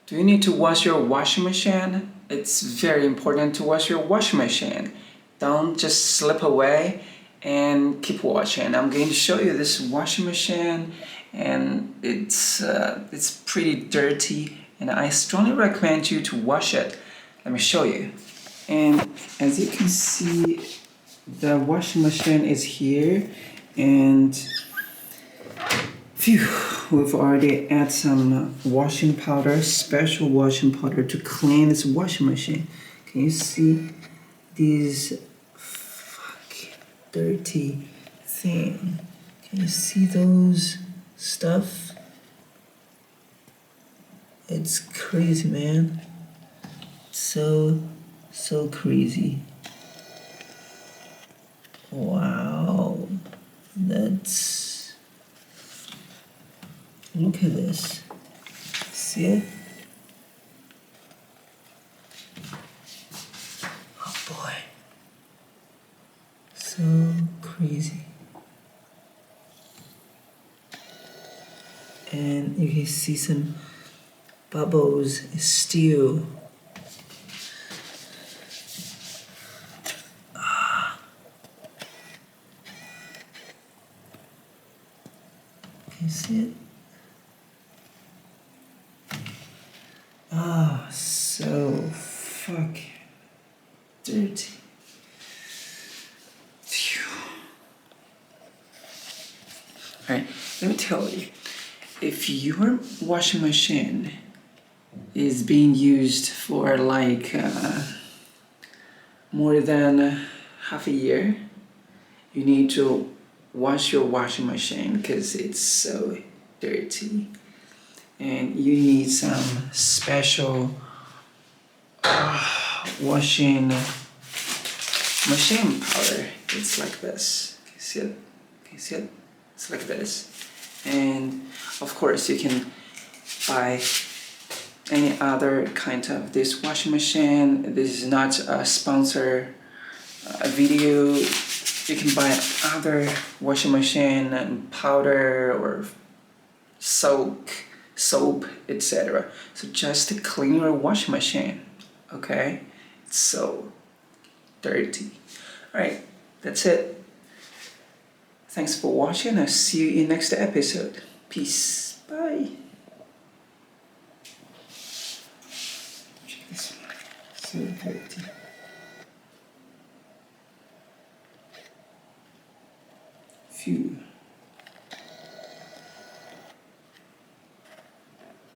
Do you need to wash your washing machine? It's very important to wash your washing machine. Don't just slip away and keep washing. I'm going to show you this washing machine, and it's pretty dirty, and I strongly recommend you to wash it. Let me show you. And as you can see, the washing machine is here, and phew, we've already added some washing powder, special washing powder to clean this washing machine. Can you see these dirty thing? Can you see those stuff? It's crazy, man. So crazy. Wow, that's, look at this. See it? Oh boy, so crazy. And you can see some bubbles still. Can you see it? So dirty. Alright, let me tell you, if your washing machine is being used for like more than half a year, you need to wash your washing machine because it's so dirty, and you need some special washing machine powder. It's like this. Can you see it? Can you see it? It's like this. And of course you can buy any other kind of this washing machine. This is not a sponsor video. You can buy other washing machine and powder or soap, etc. So just to clean your washing machine, okay? It's so dirty. Alright, that's it. Thanks for watching. I'll see you in next episode. Peace. Bye. Check this one. So dirty.